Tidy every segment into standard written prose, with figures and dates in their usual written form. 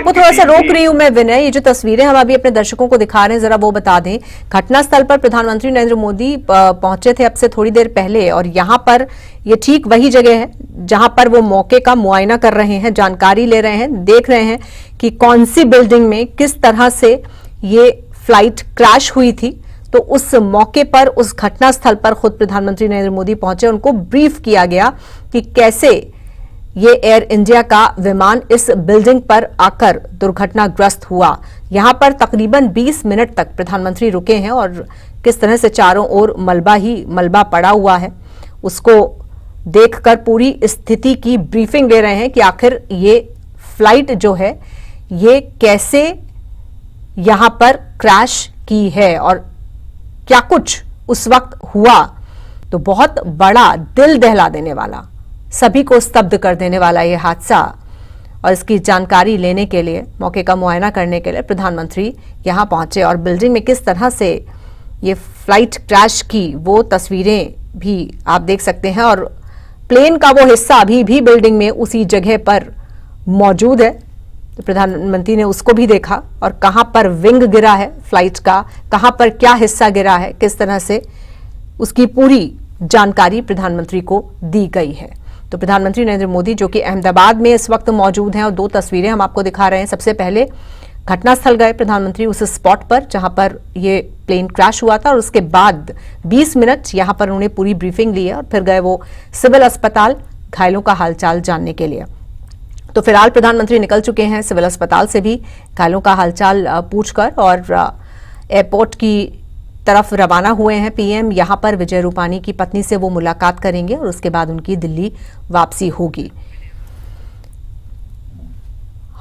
आपको थोड़ा सा रोक रही हूं मैं विनय, ये जो तस्वीरें हम अभी अपने दर्शकों को दिखा रहे हैं जरा वो बता दें। घटनास्थल पर प्रधानमंत्री नरेंद्र मोदी पहुंचे थे अब से थोड़ी देर पहले, और यहां पर ये ठीक वही जगह है जहां पर वो मौके का मुआयना कर रहे हैं, जानकारी ले रहे हैं, देख रहे हैं कि कौन सी बिल्डिंग में किस तरह से ये फ्लाइट क्रैश हुई थी। तो उस मौके पर, उस घटनास्थल पर खुद प्रधानमंत्री नरेंद्र मोदी पहुंचे, उनको ब्रीफ किया गया कि कैसे ये एयर इंडिया का विमान इस बिल्डिंग पर आकर दुर्घटनाग्रस्त हुआ। यहां पर तकरीबन 20 मिनट तक प्रधानमंत्री रुके हैं और किस तरह से चारों ओर मलबा ही मलबा पड़ा हुआ है, उसको देखकर पूरी स्थिति की ब्रीफिंग दे रहे हैं कि आखिर ये फ्लाइट जो है ये कैसे यहां पर क्रैश की है और क्या कुछ उस वक्त हुआ। तो बहुत बड़ा, दिल दहला देने वाला, सभी को स्तब्ध कर देने वाला ये हादसा, और इसकी जानकारी लेने के लिए, मौके का मुआयना करने के लिए प्रधानमंत्री यहां पहुंचे और बिल्डिंग में किस तरह से ये फ्लाइट क्रैश की वो तस्वीरें भी आप देख सकते हैं। और प्लेन का वो हिस्सा अभी भी बिल्डिंग में उसी जगह पर मौजूद है, तो प्रधानमंत्री ने उसको भी देखा और कहां पर विंग गिरा है फ्लाइट का, कहां पर क्या हिस्सा गिरा है, किस तरह से, उसकी पूरी जानकारी प्रधानमंत्री को दी गई है। तो प्रधानमंत्री नरेंद्र मोदी जो कि अहमदाबाद में इस वक्त मौजूद हैं और दो तस्वीरें हम आपको दिखा रहे हैं। सबसे पहले घटनास्थल गए प्रधानमंत्री, उस स्पॉट पर जहां पर ये प्लेन क्रैश हुआ था, और उसके बाद 20 मिनट यहां पर उन्होंने पूरी ब्रीफिंग ली है और फिर गए वो सिविल अस्पताल घायलों का हालचाल जानने के लिए। तो फिलहाल प्रधानमंत्री निकल चुके हैं सिविल अस्पताल से भी घायलों का हालचाल पूछकर, और एयरपोर्ट की तरफ रवाना हुए हैं पीएम। यहां पर विजय रूपानी की पत्नी से वो मुलाकात करेंगे और उसके बाद उनकी दिल्ली वापसी होगी।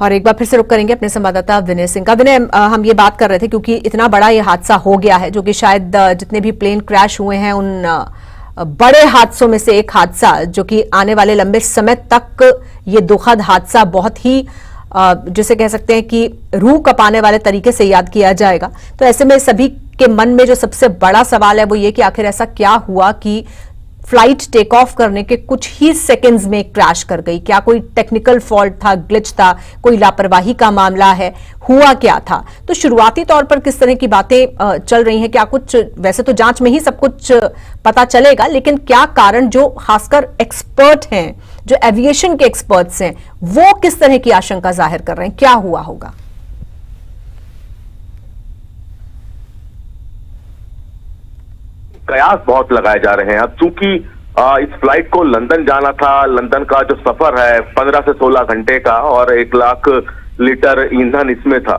और एक बार फिर से रुक करेंगे अपने संवाददाता विनय सिंह का। विनय, हम ये बात कर रहे थे क्योंकि इतना बड़ा ये हादसा हो गया है, जो कि शायद जितने भी प्लेन क्रैश हुए हैं उन बड़े हादसों में से एक हादसा, जो कि आने वाले लंबे समय तक ये दुखद हादसा बहुत ही जिसे कह सकते हैं कि रूह कपाने वाले तरीके से याद किया जाएगा। तो ऐसे में सभी के मन में जो सबसे बड़ा सवाल है वो ये कि आखिर ऐसा क्या हुआ कि फ्लाइट टेक ऑफ करने के कुछ ही सेकंड्स में क्रैश कर गई। क्या कोई टेक्निकल फॉल्ट था, ग्लिच था, कोई लापरवाही का मामला है, हुआ क्या था? तो शुरुआती तौर पर किस तरह की बातें चल रही हैं? क्या कुछ, वैसे तो जांच में ही सब कुछ पता चलेगा, लेकिन क्या कारण, जो खासकर एक्सपर्ट हैं, जो एविएशन के एक्सपर्ट्स हैं, वो किस तरह की आशंका जाहिर कर रहे हैं, क्या हुआ होगा? कयास बहुत लगाए जा रहे हैं। अब चूंकि इस फ्लाइट को लंदन जाना था, लंदन का जो सफर है 15 से 16 घंटे का, और 1 लाख लीटर ईंधन इसमें था,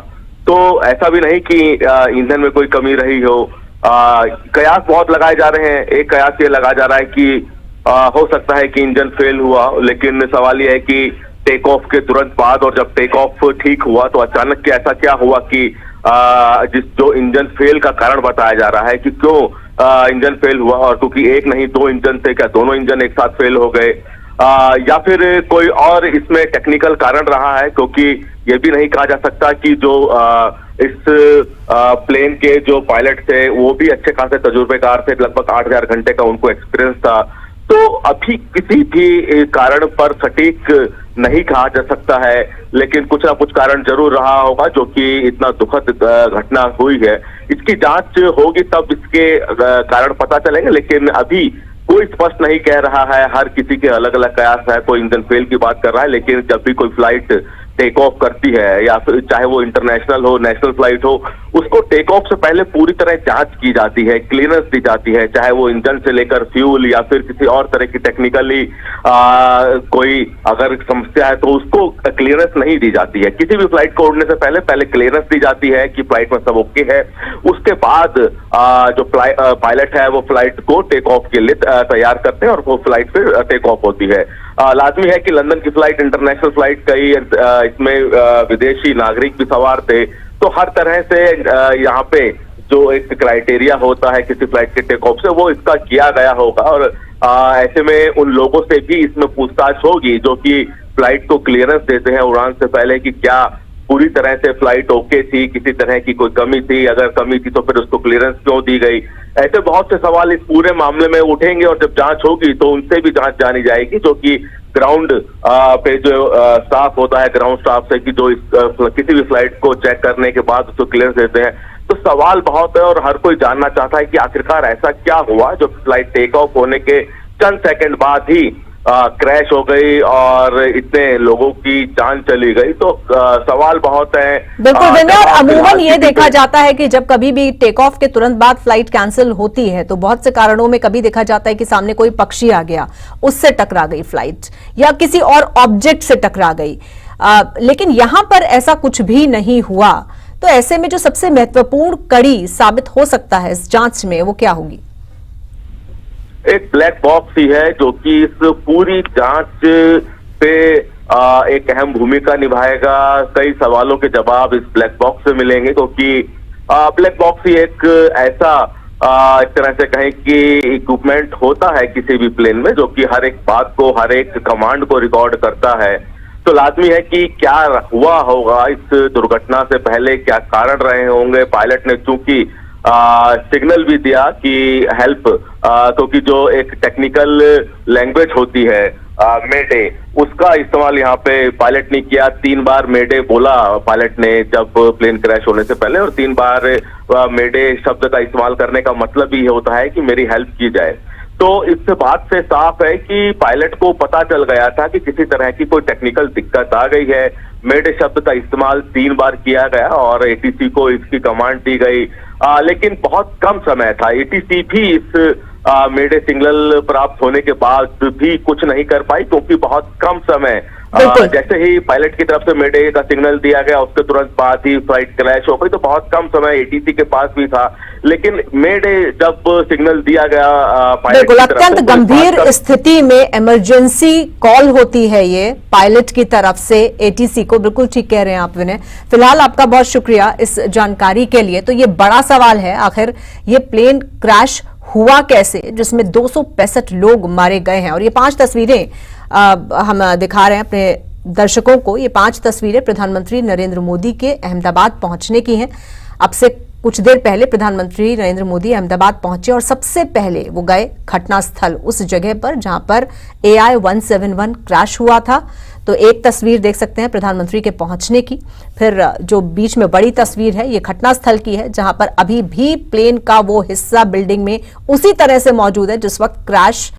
तो ऐसा भी नहीं कि ईंधन में कोई कमी रही हो। कयास बहुत लगाए जा रहे हैं। एक कयास ये लगाया जा रहा है कि हो सकता है कि इंजन फेल हुआ, लेकिन सवाल यह है कि टेक ऑफ के तुरंत बाद और जब टेक ऑफ ठीक हुआ तो अचानक के ऐसा क्या हुआ कि जो इंजन फेल का कारण बताया जा रहा है कि क्यों इंजन फेल हुआ, और क्योंकि एक नहीं 2 इंजन थे, क्या दोनों इंजन एक साथ फेल हो गए, या फिर कोई और इसमें टेक्निकल कारण रहा है? क्योंकि ये भी नहीं कहा जा सकता कि जो इस प्लेन के जो पायलट थे वो भी अच्छे खासे तजुर्बेकार थे, लगभग 8000 घंटे का उनको एक्सपीरियंस था। तो अभी किसी भी कारण पर सटीक नहीं कहा जा सकता है, लेकिन कुछ ना कुछ कारण जरूर रहा होगा जो कि इतना दुखद घटना हुई है। इसकी जांच होगी तब इसके कारण पता चलेंगे, लेकिन अभी कोई स्पष्ट नहीं कह रहा है। हर किसी के अलग अलग कयास है। कोई इंजन फेल की बात कर रहा है, लेकिन जब भी कोई फ्लाइट टेक ऑफ करती है, या फिर चाहे वो इंटरनेशनल हो, नेशनल फ्लाइट हो, उसको टेक ऑफ से पहले पूरी तरह जांच की जाती है, क्लीयरेंस दी जाती है, चाहे वो इंजन से लेकर फ्यूल या फिर किसी और तरह की टेक्निकली कोई अगर समस्या है तो उसको क्लीयरेंस नहीं दी जाती है। किसी भी फ्लाइट को उड़ने से पहले क्लीयरेंस दी जाती है कि फ्लाइट में सब ओके है। उसके बाद जो पायलट है वो फ्लाइट को टेक ऑफ के लिए तैयार करते हैं और वो फ्लाइट फिर टेक ऑफ होती है। लाजमी है कि लंदन की फ्लाइट इंटरनेशनल फ्लाइट कई, इसमें विदेशी नागरिक भी सवार थे, तो हर तरह से यहाँ पे जो एक क्राइटेरिया होता है किसी फ्लाइट के टेक ऑफ से, वो इसका किया गया होगा। और ऐसे में उन लोगों से भी इसमें पूछताछ होगी जो कि फ्लाइट को क्लियरेंस देते हैं उड़ान से पहले कि क्या पूरी तरह से फ्लाइट ओके थी, किसी तरह की कोई कमी थी, अगर कमी थी तो फिर उसको क्लियरेंस क्यों दी गई। ऐसे बहुत से सवाल इस पूरे मामले में उठेंगे और जब जांच होगी तो उनसे भी जांच जानी जाएगी, जो कि ग्राउंड पे जो स्टाफ होता है, ग्राउंड स्टाफ से, कि जो किसी भी फ्लाइट को चेक करने के बाद उसको क्लियरेंस देते हैं। तो सवाल बहुत है और हर कोई जानना चाहता है कि आखिरकार ऐसा क्या हुआ जो फ्लाइट टेक ऑफ होने के चंद सेकंड बाद ही क्रैश हो गई और इतने लोगों की जान चली गई। तो सवाल बहुत है। बिल्कुल विनय, और अमूमन ये देखा जाता है कि जब कभी भी टेक ऑफ के तुरंत बाद फ्लाइट कैंसिल होती है तो बहुत से कारणों में कभी देखा जाता है कि सामने कोई पक्षी आ गया, उससे टकरा गई फ्लाइट, या किसी और ऑब्जेक्ट से टकरा गई, लेकिन यहां पर ऐसा कुछ भी नहीं हुआ। तो ऐसे में जो सबसे महत्वपूर्ण कड़ी साबित हो सकता है इस जांच में, वो क्या होगी? एक ब्लैक बॉक्स ही है जो कि इस पूरी जांच पे एक अहम भूमिका निभाएगा। कई सवालों के जवाब इस ब्लैक बॉक्स से मिलेंगे, क्योंकि ब्लैक बॉक्स ही एक ऐसा एक तरह से कहें कि इक्विपमेंट होता है किसी भी प्लेन में, जो कि हर एक बात को, हर एक कमांड को रिकॉर्ड करता है। तो लाजमी है कि क्या हुआ होगा इस दुर्घटना से पहले, क्या कारण रहे होंगे। पायलट ने चूंकि सिग्नल भी दिया कि हेल्प, क्योंकि जो एक टेक्निकल लैंग्वेज होती है मेडे, उसका इस्तेमाल यहाँ पे पायलट ने किया। 3 बार मेडे बोला पायलट ने जब प्लेन क्रैश होने से पहले, और 3 बार मेडे शब्द का इस्तेमाल करने का मतलब ही होता है कि मेरी हेल्प की जाए। तो इस बात से साफ है कि पायलट को पता चल गया था कि किसी तरह की कोई टेक्निकल दिक्कत आ गई है। मेडे शब्द का इस्तेमाल 3 बार किया गया और एटीसी को इसकी कमांड दी गई, लेकिन बहुत कम समय था। एटीसी भी इस मेडे सिग्नल प्राप्त होने के बाद भी कुछ नहीं कर पाई, क्योंकि बहुत कम समय, जैसे ही पायलट की तरफ से मेडे का सिग्नल दिया गया उसके तुरंत बाद ही फ्लाइट क्रैश हो गई। तो बहुत कम समय एटीसी के पास भी था, लेकिन मेडे जब सिग्नल दिया गया पायलट बिल्कुल अत्यंत गंभीर स्थिति में इमरजेंसी कॉल होती है ये पायलट की तरफ से एटीसी को। बिल्कुल ठीक कह रहे हैं आप विनय। फिलहाल आपका बहुत शुक्रिया इस जानकारी के लिए। तो ये बड़ा सवाल है, आखिर ये प्लेन क्रैश हुआ कैसे, जिसमें 265 लोग मारे गए हैं। और ये 5 तस्वीरें हम दिखा रहे हैं अपने दर्शकों को। ये 5 तस्वीरें प्रधानमंत्री नरेंद्र मोदी के अहमदाबाद पहुंचने की हैं। अब से कुछ देर पहले प्रधानमंत्री नरेंद्र मोदी अहमदाबाद पहुंचे और सबसे पहले वो गए घटनास्थल, उस जगह पर जहां पर AI-171 क्रैश हुआ था। तो एक तस्वीर देख सकते हैं प्रधानमंत्री के पहुंचने की। फिर जो बीच में बड़ी तस्वीर है ये घटनास्थल की है, जहां पर अभी भी प्लेन का वो हिस्सा बिल्डिंग में उसी तरह से मौजूद है जिस वक्त क्रैश